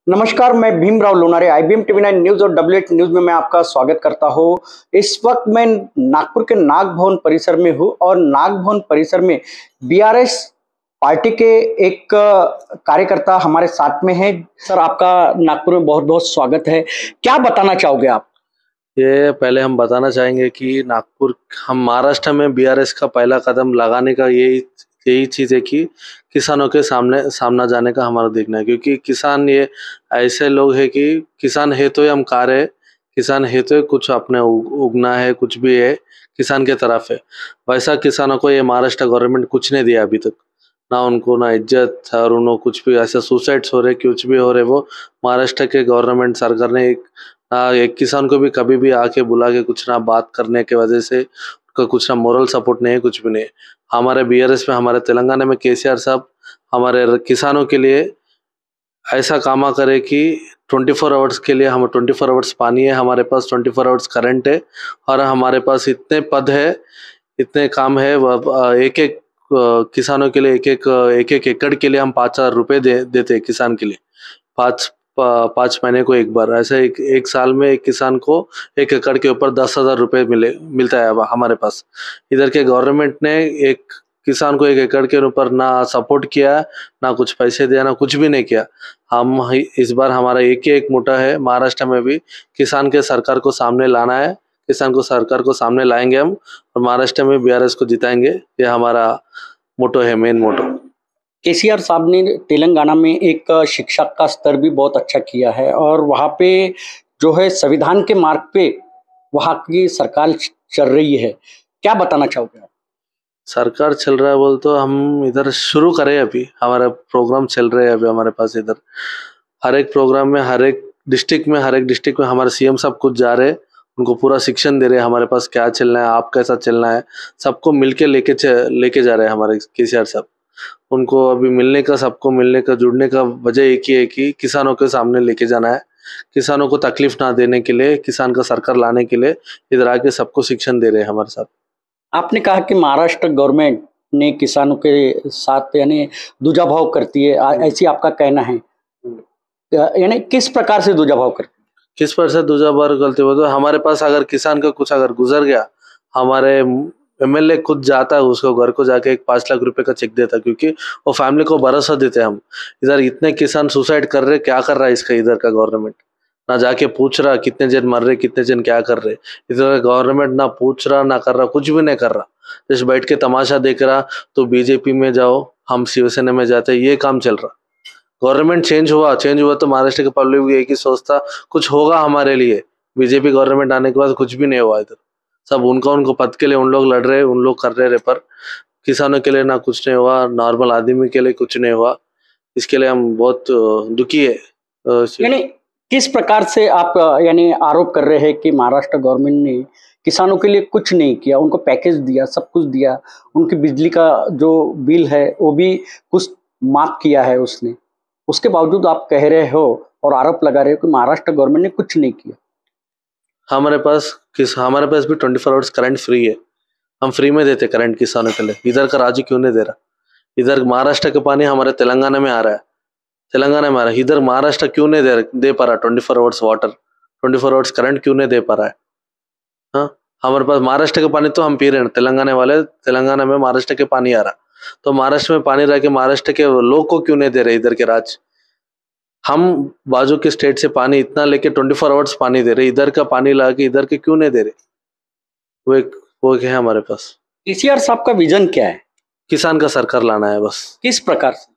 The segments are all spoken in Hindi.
नमस्कार, मैं Bhimrao Lonare IBM TV9 news और W8 न्यूज में मैं आपका स्वागत करता हूँ। इस वक्त मैं नागपुर के नाग भवन परिसर में हूँ और नाग भवन परिसर में BRS पार्टी के एक कार्यकर्ता हमारे साथ में हैं। सर, आपका नागपुर में बहुत बहुत स्वागत है। क्या बताना चाहोगे आप? ये पहले हम बताना चाहेंगे कि नागपुर हम महाराष्ट्र में BRS का पहला कदम लगाने का यही चीज़ है कि किसानों के सामना जाने का हमारा देखना है, क्योंकि किसान ये ऐसे लोग हैं कि किसान है तो हम खा रहे, किसान है तो कुछ अपने उगना है, कुछ भी है किसान के तरफ है। वैसा किसानों को ये महाराष्ट्र गवर्नमेंट कुछ नहीं दिया अभी तक, ना उनको ना इज्जत और उनको कुछ भी ऐसे सुसाइड्स हो रहे, कुछ भी हो रहे। वो महाराष्ट्र के गवर्नमेंट सरकार ने एक किसान को भी कभी भी आके बुला के कुछ ना बात करने की वजह से उनका कुछ ना मोरल सपोर्ट नहीं है, कुछ भी नहीं है। हमारे BRS में, हमारे तेलंगाना में KCR साहब हमारे किसानों के लिए ऐसा कामा करे कि 24 आवर्स के लिए हम 24 आवर्स पानी है हमारे पास, 24 आवर्स करंट है और हमारे पास इतने पद है, इतने काम है। एक एक किसानों के लिए एक एक एकड़ के लिए हम 5,000 रुपये देते हैं किसान के लिए। 5 महीने को एक बार, ऐसे एक साल में एक किसान को एक एकड़ के ऊपर 10,000 रुपये मिलता है हमारे पास। इधर के गवर्नमेंट ने एक किसान को एक एकड़ के ऊपर ना सपोर्ट किया, ना कुछ पैसे दिया, ना कुछ भी नहीं किया। हम इस बार हमारा एक मोटा है, महाराष्ट्र में भी किसान के सरकार को सामने लाना है, किसान को सरकार को सामने लाएंगे हम और महाराष्ट्र में BRS को जिताएंगे। ये हमारा मोटो है, मेन मोटो। KCR साहब ने तेलंगाना में एक शिक्षा का स्तर भी बहुत अच्छा किया है और वहाँ पे जो है संविधान के मार्ग पे वहाँ की सरकार चल रही है। क्या बताना चाहोगे आप? सरकार चल रहा है बोल तो हम इधर शुरू करें, अभी हमारा प्रोग्राम चल रहे हैं अभी हमारे पास। इधर हर एक प्रोग्राम में हर एक डिस्ट्रिक्ट में हमारे CM सब कुछ जा रहे हैं, उनको पूरा शिक्षण दे रहे हैं हमारे पास क्या चलना है, आप कैसा चलना है, सबको मिलके लेके जा रहे हैं हमारे KCR साहब। उनको अभी मिलने का, सबको मिलने का, जुड़ने का वजह एक ही है कि किसानों के सामने लेके जाना है, किसानों को तकलीफ ना देने के लिए, किसान का सरकार लाने के लिए इधर आके सबको शिक्षण दे रहे हैं हमारे साथ। आपने कहा कि महाराष्ट्र गवर्नमेंट ने किसानों के साथ यानी दूजाभाव करती है, ऐसी आपका कहना है। यानी किस प्रकार से दूजाभाव करती है? किस पर से दूसरा बार गलती हो तो हमारे पास अगर किसान का कुछ अगर गुजर गया, हमारे MLA खुद जाता है उसको घर को जाके एक 5 लाख रुपए का चेक देता, क्योंकि वो फैमिली को भरोसा देते हैं हम। इधर इतने किसान सुसाइड कर रहे, क्या कर रहा है इसका इधर का गवर्नमेंट? ना जाके पूछ रहा कितने जन मर रहे, कितने जन क्या कर रहे। इधर गवर्नमेंट ना पूछ रहा, ना कर रहा, कुछ भी नहीं कर रहा, जैसे बैठ के तमाशा देख रहा। तो BJP में जाओ, हम शिवसेना में जाते, ये काम चल रहा। गवर्नमेंट चेंज हुआ तो महाराष्ट्र के पब्लिक भी एक ही सोचता कुछ होगा हमारे लिए। BJP गवर्नमेंट आने के बाद कुछ भी नहीं हुआ इधर। सब उनको पद के लिए उन लोग लड़ रहे, उन लोग कर रहे, पर किसानों के लिए ना कुछ नहीं हुआ, नॉर्मल आदमी के लिए कुछ नहीं हुआ। इसके लिए हम बहुत दुखी है। यानी किस प्रकार से आप यानी आरोप कर रहे हैं कि महाराष्ट्र गवर्नमेंट ने किसानों के लिए कुछ नहीं किया, उनको पैकेज दिया, सब कुछ दिया, उनकी बिजली का जो बिल है वो भी कुछ माफ किया है उसने, उसके बावजूद आप कह रहे हो और आरोप लगा रहे हो कि महाराष्ट्र गवर्नमेंट ने कुछ नहीं किया। हमारे पास भी 24 आवर्स करंट फ्री है, हम फ्री में देते करंट किसानों के लिए। इधर का राज्य क्यों नहीं दे रहा? इधर महाराष्ट्र का पानी हमारे तेलंगाना में आ रहा है, इधर महाराष्ट्र क्यों नहीं दे पा रहा 24 आवर्स वाटर, 24 आवर्स करंट क्यों नहीं दे पा रहा है? हाँ, हमारे पास महाराष्ट्र का पानी तो हम पी रहे हैं, तेलंगाना में महाराष्ट्र के पानी आ रहा, तो महाराष्ट्र में पानी रह के महाराष्ट्र के लोग को क्यों नहीं दे रहे इधर के राज्य? हम बाजू के स्टेट से पानी इतना लेके 24 आवर्स पानी दे रहे, इधर का पानी ला के इधर के क्यों नहीं दे रहे? वो है हमारे पास। KCR साहब का विजन क्या है? किसान का सरकार लाना है बस। किस प्रकार से?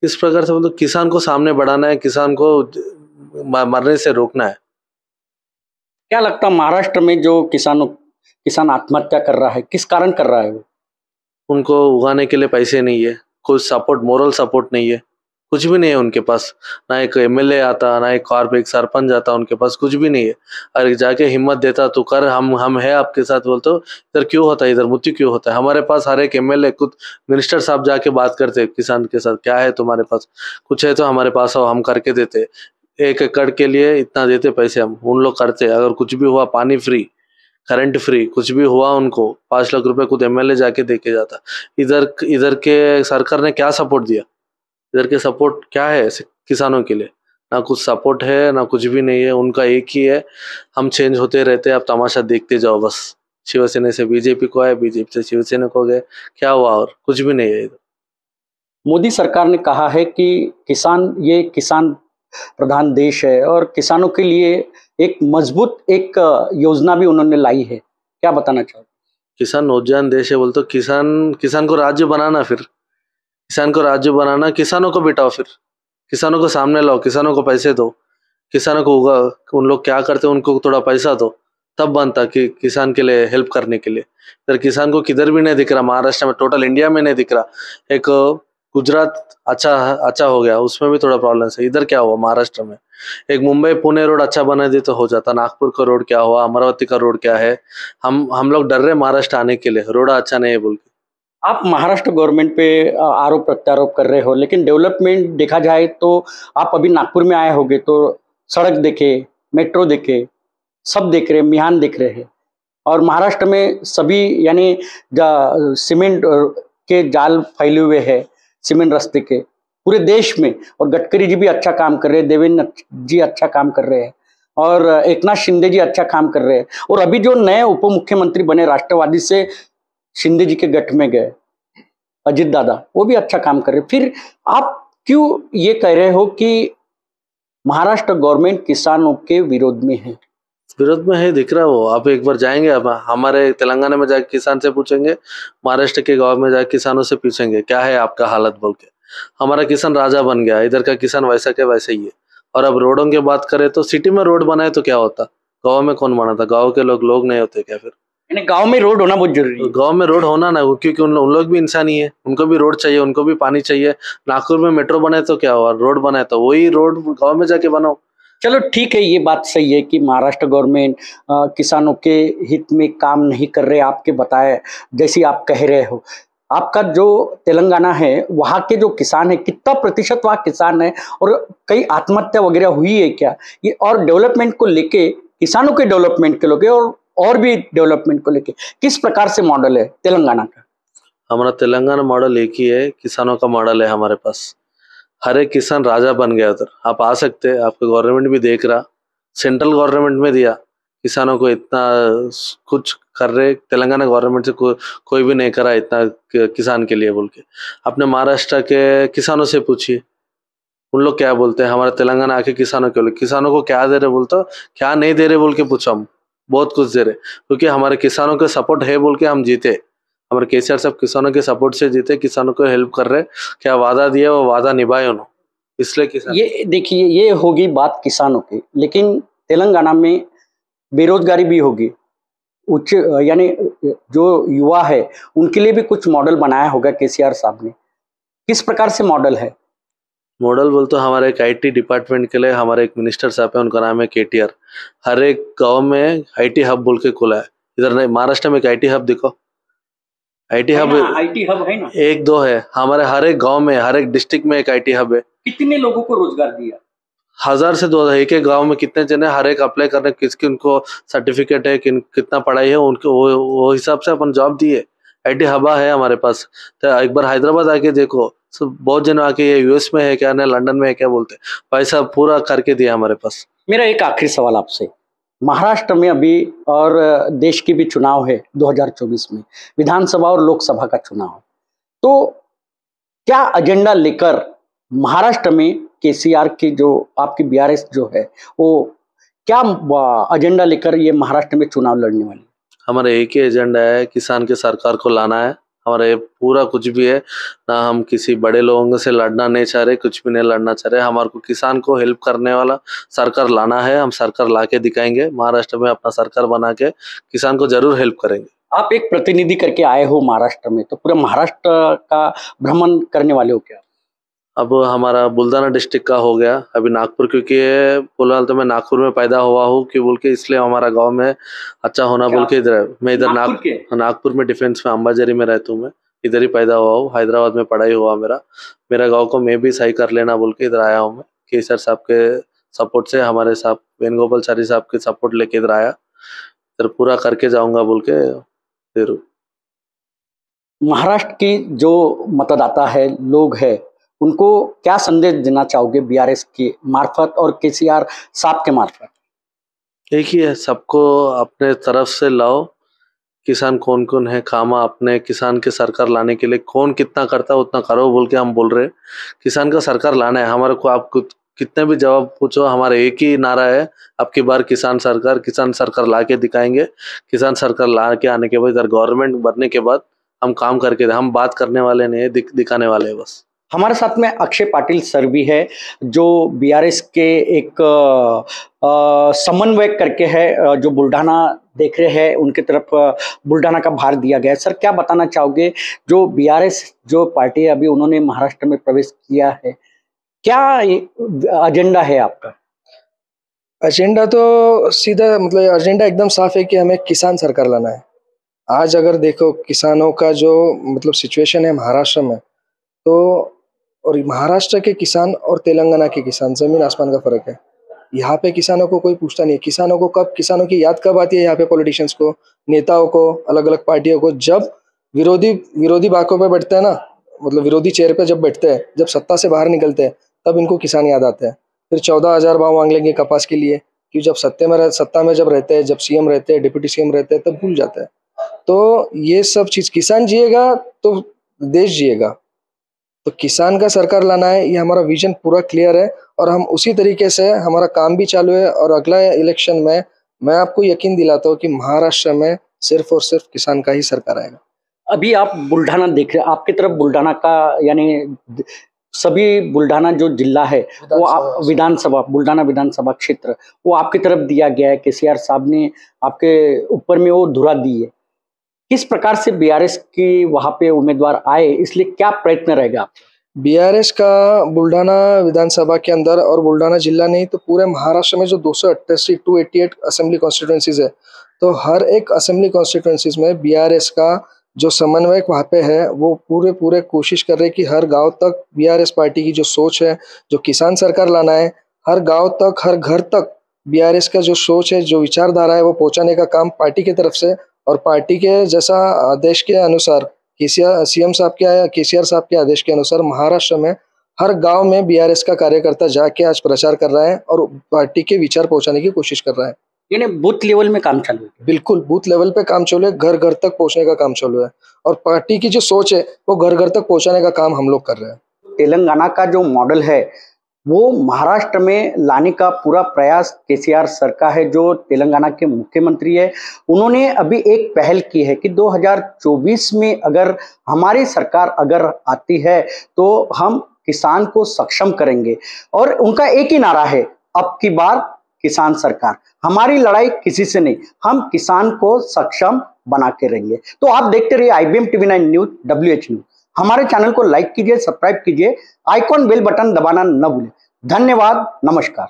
इस प्रकार से मतलब किसान को सामने बढ़ाना है, किसान को मरने से रोकना है। क्या लगता है महाराष्ट्र में जो किसान आत्महत्या कर रहा है, किस कारण कर रहा है वो? उनको उगाने के लिए पैसे नहीं है, कुछ सपोर्ट, मोरल सपोर्ट नहीं है, कुछ भी नहीं है उनके पास। ना एक MLA आता, ना एक सरपंच आता, उनके पास कुछ भी नहीं है। अरे जाके हिम्मत देता तो कर, हम है आपके साथ बोलते, इधर क्यों होता है, इधर मृत्यु क्यों होता है? हमारे पास हर एक MLA खुद मिनिस्टर साहब जाके बात करते किसान के साथ, क्या है तुम्हारे पास, कुछ है तो हमारे पास आओ, हम करके देते। 1 एकड़ के लिए इतना देते पैसे हम, उन लोग करते। अगर कुछ भी हुआ, पानी फ्री, करंट फ्री, कुछ भी हुआ उनको 5 लाख रुपए खुद MLA जाके देके जाता। इधर के सरकार ने क्या सपोर्ट दिया? इधर के सपोर्ट क्या है किसानों के लिए? ना कुछ सपोर्ट है ना कुछ भी नहीं है। उनका एक ही है, हम चेंज होते रहते हैं, आप तमाशा देखते जाओ बस। शिवसेना से बीजेपी को आए, बीजेपी से शिवसेना को गए, क्या हुआ? और कुछ भी नहीं है इधर। मोदी सरकार ने कहा है कि किसान प्रधान देश है और किसानों के लिए एक मजबूत एक योजना भी उन्होंने लाई है। क्या बताना चाहोगे? किसान नौजवान देश है बोल तो किसान किसान को राज्य बनाना, फिर किसान को राज्य बनाना, किसानों को बिठाओ, फिर किसानों को सामने लाओ, किसानों को पैसे दो, किसानों को उगा, उन लोग क्या करते हैं उनको थोड़ा पैसा दो, तब बनता कि किसान के लिए हेल्प करने के लिए। इधर किसान को किधर भी नहीं दिख रहा, महाराष्ट्र में, टोटल इंडिया में नहीं दिख रहा। एक गुजरात अच्छा अच्छा हो गया, उसमें भी थोड़ा प्रॉब्लम है। इधर क्या हुआ महाराष्ट्र में? एक मुंबई पुणे रोड अच्छा बना दे तो हो जाता। नागपुर का रोड क्या हुआ, अमरावती का रोड क्या है? हम लोग डर रहे महाराष्ट्र आने के लिए, रोड अच्छा नहीं है बोल के। आप महाराष्ट्र गवर्नमेंट पे आरोप प्रत्यारोप कर रहे हो, लेकिन डेवलपमेंट देखा जाए तो आप अभी नागपुर में आए होंगे तो सड़क देखे, मेट्रो देखे, सब देख रहे हैं, मिहान देख रहे हैं। और महाराष्ट्र में सभी यानी सीमेंट के जाल फैले हुए हैं, सीमेंट रास्ते के पूरे देश में। और गडकरी जी भी अच्छा काम कर रहे हैं, देवेंद्र जी अच्छा काम कर रहे हैं, और एकनाथ शिंदे जी अच्छा काम कर रहे हैं। और अभी जो नए उप मुख्यमंत्री बने राष्ट्रवादी से शिंदे जी के गठ में गए अजित दादा, वो भी अच्छा काम कर रहे हैं। फिर आप क्यों ये कह रहे हो कि महाराष्ट्र गवर्नमेंट किसानों के विरोध में है? विरोध में है, दिख रहा है वो। आप एक बार जाएंगे, अब हमारे तेलंगाना में जाके किसान से पूछेंगे, महाराष्ट्र के गांव में जाके किसानों से पूछेंगे क्या है आपका हालत बोल के। हमारा किसान राजा बन गया, इधर का किसान वैसा के वैसे ही है। और अब रोडों की बात करें तो सिटी में रोड बनाए तो क्या होता, गाँव में कौन बनाता? गाँव के लोग नहीं होते क्या फिर? यानी गांव में रोड होना बहुत जरूरी है। गांव में रोड होना ना, क्योंकि उन लोग भी इंसान ही है, उनको भी रोड चाहिए, उनको भी पानी चाहिए। नागपुर में मेट्रो बनाए तो क्या हुआ, रोड बनाए तो वही रोड गाँव में जाके बनाओ। चलो ठीक है, ये बात सही है कि महाराष्ट्र गवर्नमेंट किसानों के हित में काम नहीं कर रहे, आपके बताए जैसी आप कह रहे हो। आपका जो तेलंगाना है वहाँ के जो किसान है, कितना प्रतिशत वहाँ किसान है, और कई आत्महत्या वगैरह हुई है क्या? ये और डेवलपमेंट को लेके, किसानों के डेवलपमेंट के लेके और भी डेवलपमेंट को लेके किस प्रकार से मॉडल है तेलंगाना का? हमारा तेलंगाना मॉडल एक ही है, किसानों का मॉडल है हमारे पास। हर एक किसान राजा बन गया उधर। आप आ सकते हैं, आपका गवर्नमेंट भी देख रहा, सेंट्रल गवर्नमेंट में दिया किसानों को इतना कुछ कर रहे, तेलंगाना गवर्नमेंट से कोई भी नहीं करा इतना किसान के लिए बोल के। अपने महाराष्ट्र के किसानों से पूछिए, उन लोग क्या बोलते हैं। हमारे तेलंगाना आके किसानों के, किसानों को क्या दे रहे बोलते हो, क्या नहीं दे रहे बोल के पूछो, हम बहुत कुछ दे रहे, क्योंकि हमारे किसानों के सपोर्ट है बोल के हम जीते। हमारे केसीआर साहब किसानों के सपोर्ट से जीते, किसानों को हेल्प कर रहे, क्या वादा दिया वो वादा निभाए उन्होंने, इसलिए किसान। ये देखिए, ये होगी बात किसानों की, लेकिन तेलंगाना में बेरोजगारी भी होगी। उच्च यानी जो युवा है उनके लिए भी कुछ मॉडल बनाया होगा केसीआर साहब ने। किस प्रकार से मॉडल है? मॉडल बोल तो हमारे एक आईटी डिपार्टमेंट के लिए हमारे एक मिनिस्टर साहब है, उनका नाम है केटीआर। हर एक गांव में आईटी हब बोल के खुला है। इधर नहीं, महाराष्ट्र में एक आईटी हब दिखो, आईटी हब आईटी हब है ना? एक दो है हमारे, हर एक गांव में, हर एक डिस्ट्रिक्ट में एक आईटी हब है। कितने लोगों को रोजगार दिया? 1000 से 2000, एक एक गांव में कितने जने, हर एक अप्लाई करने, किसकी उनको सर्टिफिकेट है, कितना पढ़ाई है उनको, वो हिसाब से अपन जॉब दिए। आईटी हबा है हमारे पास। तो एक बार हैदराबाद आके देखो, सब बहुत जन आके ये यूएस में है क्या, ना लंदन में है क्या बोलते, पैसा पूरा करके दिया हमारे पास। मेरा एक आखिरी सवाल आपसे, महाराष्ट्र में अभी और देश की भी चुनाव है 2024 में, विधानसभा और लोकसभा का चुनाव। तो क्या एजेंडा लेकर महाराष्ट्र में केसीआर की जो आपकी बीआरएस जो है वो क्या एजेंडा लेकर ये महाराष्ट्र में चुनाव लड़ने वाली? हमारा एक ही एजेंडा है, किसान के सरकार को लाना है। हमारा ये पूरा कुछ भी है ना, हम किसी बड़े लोगों से लड़ना नहीं चाह रहे, कुछ भी नहीं लड़ना चाह रहे। हमारे को किसान को हेल्प करने वाला सरकार लाना है, हम सरकार ला के दिखाएंगे। महाराष्ट्र में अपना सरकार बना के किसान को जरूर हेल्प करेंगे। आप एक प्रतिनिधि करके आए हो महाराष्ट्र में, तो पूरा महाराष्ट्र का भ्रमण करने वाले हो क्या? अब हमारा बुल्दाना डिस्ट्रिक्ट का हो गया, अभी नागपुर, क्योंकि फिलहाल तो मैं नागपुर में पैदा हुआ हूँ कि बोल के, इसलिए हमारा गांव में अच्छा होना बोल के इधर मैं इधर नागपुर में डिफेंस में अंबाझरी में रहता हूँ। मैं इधर ही पैदा हुआ हूँ, हैदराबाद में पढ़ाई हुआ मेरा गाँव को मैं भी सही कर लेना बोल के इधर आया हूँ। मैं केसर साहब के सपोर्ट से, हमारे साहब वेणुगोपालचारी साहब के सपोर्ट लेके इधर आया, इधर पूरा करके जाऊंगा बोल के फिर। महाराष्ट्र की जो मतदाता है, लोग है, उनको क्या संदेश देना चाहोगे बीआरएस के मार्फत और केसीआर साहब के मार्फत? एक ही है, सबको अपने तरफ से लाओ। किसान कौन कौन है, खामा अपने किसान के सरकार लाने के लिए कौन कितना करता है उतना करो बोल के हम बोल रहे हैं। किसान का सरकार लाना है हमारे को। आप कितने भी जवाब पूछो, हमारा एक ही नारा है, अब की बार किसान सरकार ला के दिखाएंगे। किसान सरकार ला के आने के बाद इधर गवर्नमेंट बनने के बाद हम काम करके, हम बात करने वाले नहीं है, दिखाने वाले हैं बस। हमारे साथ में अक्षय पाटिल सर भी है, जो बीआरएस के एक समन्वयक करके है, जो बुल्ढाना देख रहे हैं, उनके तरफ बुल्ढाना का भार दिया गया है। सर, क्या बताना चाहोगे, जो बीआरएस जो पार्टी है अभी उन्होंने महाराष्ट्र में प्रवेश किया है, क्या एजेंडा है आपका? एजेंडा तो सीधा मतलब एजेंडा एकदम साफ है कि हमें किसान सरकार लाना है। आज अगर देखो किसानों का जो मतलब सिचुएशन है महाराष्ट्र में, तो और महाराष्ट्र के किसान और तेलंगाना के किसान जमीन आसमान का फर्क है। यहाँ पे किसानों को कोई पूछता नहीं है। किसानों को किसानों की याद कब आती है यहाँ पे पॉलिटिशियंस को, नेताओं को, अलग अलग पार्टियों को? जब विरोधी बातों पे बैठते हैं ना, मतलब विरोधी चेयर पे जब बैठते हैं, जब सत्ता से बाहर निकलते हैं, तब इनको किसान याद आते हैं। फिर 14,000 भाव मांग लेंगे कपास के लिए, कि जब सत्ता में जब रहते हैं, जब सीएम रहते हैं, डिप्टी सीएम रहते हैं, तब भूल जाते हैं। तो ये सब चीज, किसान जिएगा तो देश जिएगा। तो किसान का सरकार लाना है, ये हमारा विजन पूरा क्लियर है और हम उसी तरीके से हमारा काम भी चालू है। और अगला इलेक्शन में मैं आपको यकीन दिलाता हूँ कि महाराष्ट्र में सिर्फ और सिर्फ किसान का ही सरकार आएगा। अभी आप बुल्ढाना देख रहे हैं, आपकी तरफ बुल्ढाना का यानी सभी बुल्ढाना जो जिला है वो आप विधानसभा, बुल्ढाना विधानसभा क्षेत्र वो आपकी तरफ दिया गया है। केसीआर साहब ने आपके ऊपर में वो धुरा दी है। किस प्रकार से बीआरएस की वहां पे उम्मीदवार आए, इसलिए क्या प्रयत्न रहेगा? बीआरएस का बुल्ढाना विधानसभा के अंदर और बुल्ढाना जिला नहीं तो पूरे महाराष्ट्र में जो 288 असेंबली कॉन्स्टिट्यूएंसीज है, तो हर एक असेंबली कॉन्स्टिट्यूएंसीज में बीआरएस का जो समन्वयक वहाँ पे है, वो पूरे कोशिश कर रहे हैं कि हर गांव तक बीआरएस पार्टी की जो सोच है, जो किसान सरकार लाना है, हर गांव तक, हर घर तक बीआरएस का जो सोच है, जो विचारधारा है, वो पहुंचाने का काम पार्टी की तरफ से और पार्टी के जैसा आदेश के अनुसार सीएम साहब के, केसीआर साहब के आदेश के अनुसार महाराष्ट्र में हर गांव में बीआरएस का कार्यकर्ता जाके आज प्रचार कर रहा है और पार्टी के विचार पहुंचाने की कोशिश कर रहा है। यानी बूथ लेवल में काम चालू है? बिल्कुल, बूथ लेवल पे काम चालू है, घर घर तक पहुंचने का काम चालू है और पार्टी की जो सोच है वो घर घर तक पहुंचाने का काम हम लोग कर रहे हैं। तेलंगाना का जो मॉडल है वो महाराष्ट्र में लाने का पूरा प्रयास केसीआर सर का है, जो तेलंगाना के मुख्यमंत्री है। उन्होंने अभी एक पहल की है कि 2024 में अगर हमारी सरकार अगर आती है तो हम किसान को सक्षम करेंगे। और उनका एक ही नारा है, अब की बार किसान सरकार। हमारी लड़ाई किसी से नहीं, हम किसान को सक्षम बना के रहेंगे। तो आप देखते रहिए IBM TV9 news WH news. हमारे चैनल को लाइक कीजिए, सब्सक्राइब कीजिए, आइकॉन बेल बटन दबाना न भूलें। धन्यवाद, नमस्कार।